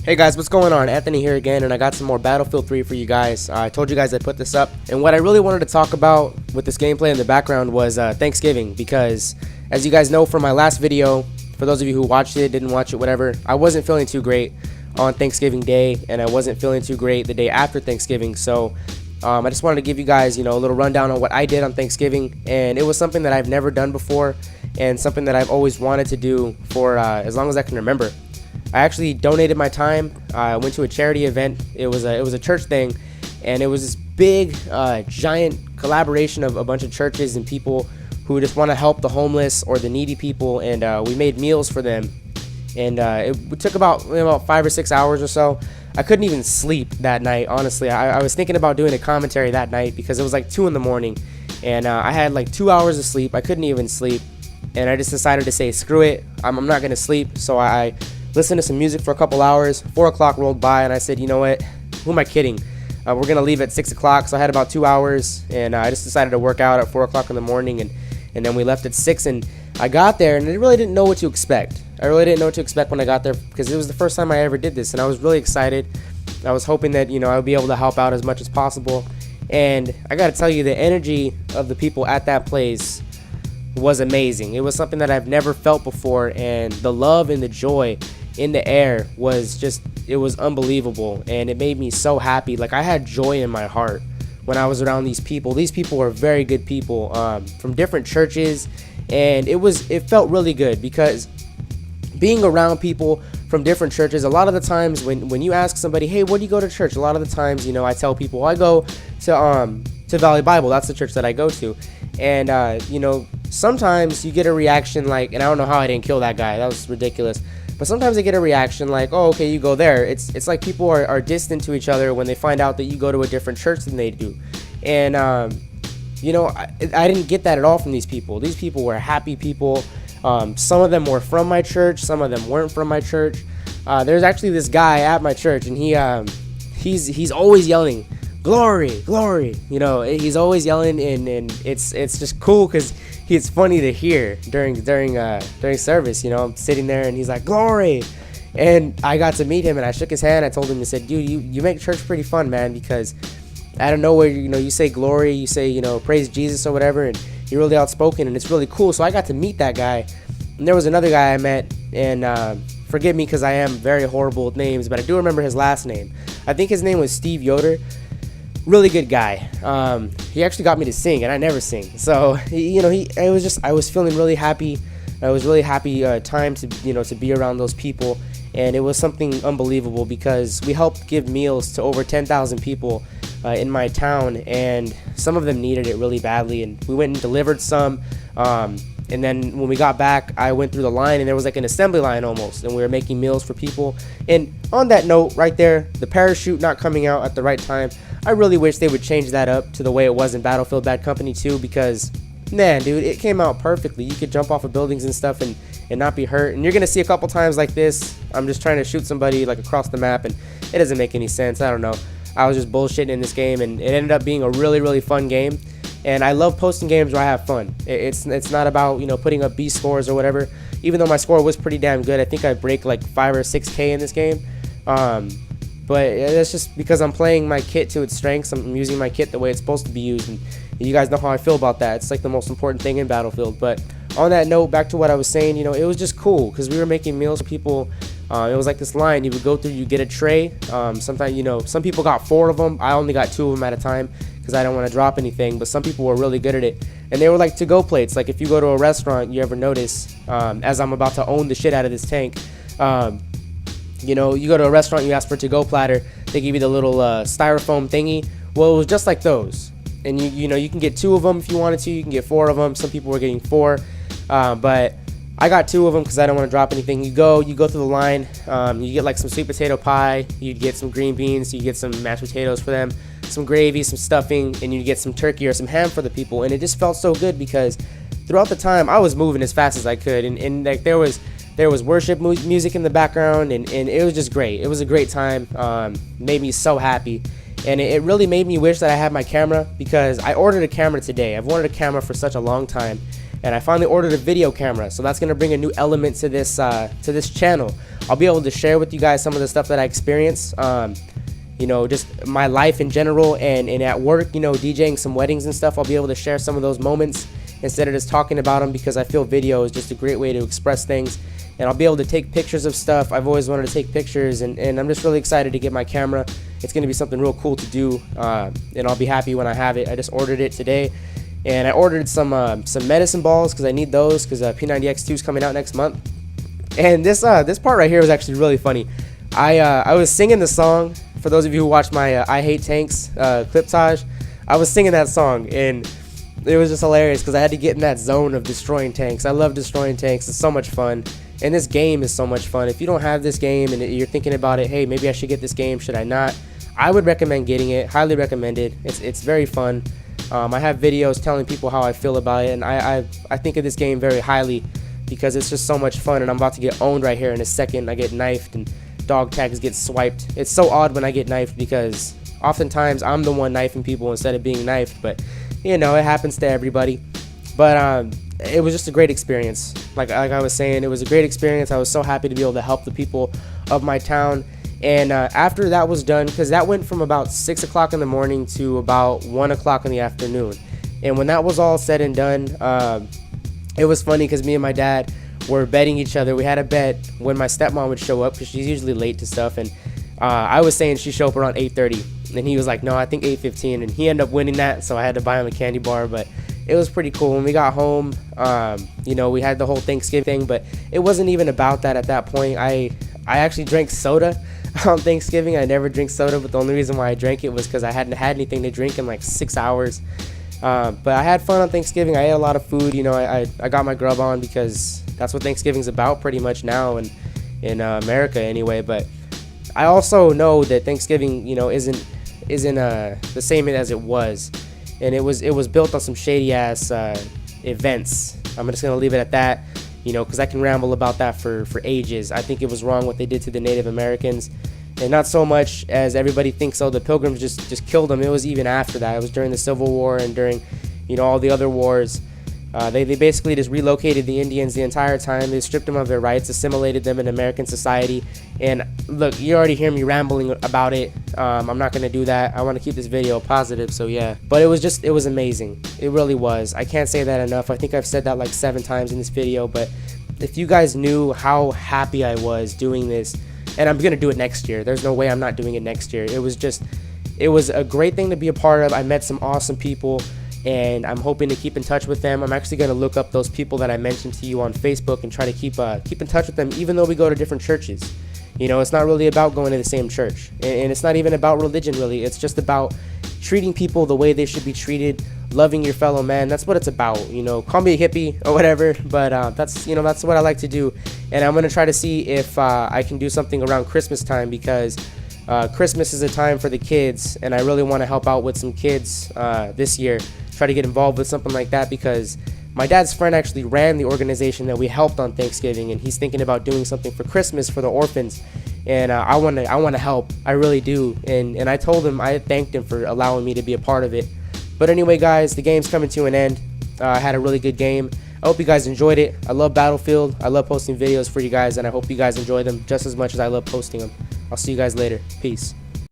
Hey guys, what's going on? Anthony here again, and I got some more Battlefield 3 for you guys. I told you guys I'd put this up, and what I really wanted to talk about with this gameplay in the background was Thanksgiving, because as you guys know from my last video, for those of you who watched it, didn't watch it, whatever, I wasn't feeling too great on Thanksgiving Day, and I wasn't feeling too great the day after Thanksgiving, so I just wanted to give you guys, a little rundown on what I did on Thanksgiving, and it was something that I've never done before, and something that I've always wanted to do for as long as I can remember. I actually donated my time. I went to a charity event. It was a church thing, and it was this big, giant collaboration of a bunch of churches and people who just want to help the homeless or the needy people, and we made meals for them. And it took about 5 or 6 hours or so. I couldn't even sleep that night, honestly. I was thinking about doing a commentary that night because it was like 2 in the morning, and I had like 2 hours of sleep. I couldn't even sleep, and I just decided to say, screw it, I'm not gonna sleep. So I listened to some music for a couple hours. 4 o'clock rolled by, and I said, you know what, who am I kidding? We're gonna leave at 6 o'clock, so I had about 2 hours, and I just decided to work out at 4 o'clock in the morning, and then we left at 6, and I got there, and I really didn't know what to expect. I really didn't know what to expect when I got there, because it was the first time I ever did this, and I was really excited. I was hoping that, I would be able to help out as much as possible, and I gotta tell you, the energy of the people at that place was amazing. It was something that I've never felt before, and the love and the joy in the air was just, it was unbelievable, and it made me so happy. Like, I had joy in my heart when I was around these people. These people were very good people from different churches, and it felt really good, because being around people from different churches, a lot of the times when you ask somebody, hey, where do you go to church, a lot of the times, I tell people, I go to Valley Bible. That's the church that I go to. And sometimes you get a reaction like, and I don't know how I didn't kill that guy, that was ridiculous, but sometimes they get a reaction like, oh, okay, you go there. It's like people are distant to each other when they find out that you go to a different church than they do. And I didn't get that at all from these people. These people were happy people. Some of them were from my church, some of them weren't from my church. There's actually this guy at my church, and he's always yelling, glory, glory. He's always yelling, and it's just cool because it's funny to hear during service. I'm sitting there, and he's like, glory. And I got to meet him, and I shook his hand. I told him, I said, dude, you make church pretty fun, man, because out of nowhere, you say glory, you say, praise Jesus or whatever, and you're really outspoken, and it's really cool. So I got to meet that guy. And there was another guy I met, and forgive me because I am very horrible with names, but I do remember his last name. I think his name was Steve Yoder. Really good guy. He actually got me to sing, and I never sing. So I was feeling really happy. I was really happy time to be around those people, and it was something unbelievable because we helped give meals to over 10,000 people in my town, and some of them needed it really badly, and we went and delivered some. And then when we got back, I went through the line, and there was like an assembly line almost, and we were making meals for people. And on that note right there, the parachute not coming out at the right time, I really wish they would change that up to the way it was in Battlefield Bad Company 2, because man, dude, it came out perfectly. You could jump off of buildings and stuff and not be hurt. And you're gonna see a couple times like this, I'm just trying to shoot somebody like across the map, and it doesn't make any sense. I don't know, I was just bullshitting in this game, and it ended up being a really, really fun game. And I love posting games where I have fun. It's not about putting up B scores or whatever. Even though my score was pretty damn good, I think I break like 5 or 6K in this game. But that's just because I'm playing my kit to its strengths. I'm using my kit the way it's supposed to be used, and you guys know how I feel about that. It's like the most important thing in Battlefield. But on that note, back to what I was saying, it was just cool because we were making meals for people. It was like this line you would go through, you get a tray. Sometimes, some people got 4 of them. I only got 2 of them at a time because I don't want to drop anything, but some people were really good at it, and they were like to-go plates. Like if you go to a restaurant, you ever notice, as I'm about to own the shit out of this tank, you go to a restaurant, you ask for a to-go platter, they give you the little styrofoam thingy. Well, it was just like those, and you can get 2 of them if you wanted to, you can get 4 of them. Some people were getting 4, but I got 2 of them because I don't want to drop anything. You go through the line, you get like some sweet potato pie, you get some green beans, you get some mashed potatoes for them, some gravy, some stuffing, and you get some turkey or some ham for the people. And it just felt so good because throughout the time I was moving as fast as I could, and like there was worship music in the background, and it was just great. It was a great time. Made me so happy, and it really made me wish that I had my camera, because I ordered a camera today. I've wanted a camera for such a long time, and I finally ordered a video camera, so that's going to bring a new element to this channel. I'll be able to share with you guys some of the stuff that I experience, you know, just my life in general, and at work, you know, DJing some weddings and stuff. I'll be able to share some of those moments instead of just talking about them, because I feel video is just a great way to express things. And I'll be able to take pictures of stuff. I've always wanted to take pictures, and I'm just really excited to get my camera. It's going to be something real cool to do, and I'll be happy when I have it. I just ordered it today, and I ordered some medicine balls because I need those, because P90X2 is coming out next month. And this part right here was actually really funny. I was singing the song. For those of you who watched my I Hate Tanks cliptage, I was singing that song, and it was just hilarious because I had to get in that zone of destroying tanks. I love destroying tanks. It's so much fun. And this game is so much fun. If you don't have this game and you're thinking about it, hey, maybe I should get this game, should I not? I would recommend getting it. Highly recommended. It's very fun. I have videos telling people how I feel about it, and I think of this game very highly because it's just so much fun. And I'm about to get owned right here in a second. I get knifed and dog tags get swiped. It's so odd when I get knifed because oftentimes I'm the one knifing people instead of being knifed, but you know, it happens to everybody. But it was just a great experience. Like I was saying, it was a great experience. I was so happy to be able to help the people of my town. And after that was done, because that went from about 6 o'clock in the morning to about 1 o'clock in the afternoon. And when that was all said and done, it was funny because me and my dad were betting each other. We had a bet when my stepmom would show up, because she's usually late to stuff. And I was saying she'd show up around 8:30. And he was like, no, I think 8:15. And he ended up winning that, so I had to buy him a candy bar. But it was pretty cool. When we got home, you know, we had the whole Thanksgiving thing, but it wasn't even about that at that point. I actually drank soda on Thanksgiving. I never drink soda, but the only reason why I drank it was because I hadn't had anything to drink in like 6 hours. But I had fun on Thanksgiving. I ate a lot of food. You know, I got my grub on because that's what Thanksgiving's about pretty much now in America anyway. But I also know that Thanksgiving, you know, isn't the same as it was. And it was built on some shady ass events. I'm just gonna leave it at that, you know, because I can ramble about that for ages. I think it was wrong what they did to the Native Americans, and not so much as everybody thinks. So the Pilgrims just killed them. It was even after that. It was during the Civil War and during, you know, all the other wars. They basically just relocated the Indians the entire time. They stripped them of their rights, assimilated them in American society. And look, you already hear me rambling about it. I'm not going to do that. I want to keep this video positive, so yeah. But it was amazing. It really was. I can't say that enough. I think I've said that like 7 times in this video. But if you guys knew how happy I was doing this, and I'm going to do it next year. There's no way I'm not doing it next year. It was a great thing to be a part of. I met some awesome people, and I'm hoping to keep in touch with them. I'm actually going to look up those people that I mentioned to you on Facebook and try to keep in touch with them, even though we go to different churches. You know, it's not really about going to the same church, and it's not even about religion, really. It's just about treating people the way they should be treated, loving your fellow man. That's what it's about. You know, call me a hippie or whatever, but that's what I like to do. And I'm going to try to see if I can do something around Christmas time, because Christmas is a time for the kids, and I really want to help out with some kids this year. Try to get involved with something like that, because my dad's friend actually ran the organization that we helped on Thanksgiving, and he's thinking about doing something for Christmas for the orphans. And I want to help. I really do. And I told him, I thanked him for allowing me to be a part of it. But anyway, guys, the game's coming to an end. I had a really good game. I hope you guys enjoyed it. I love Battlefield. I love posting videos for you guys, and I hope you guys enjoy them just as much as I love posting them. I'll see you guys later. Peace.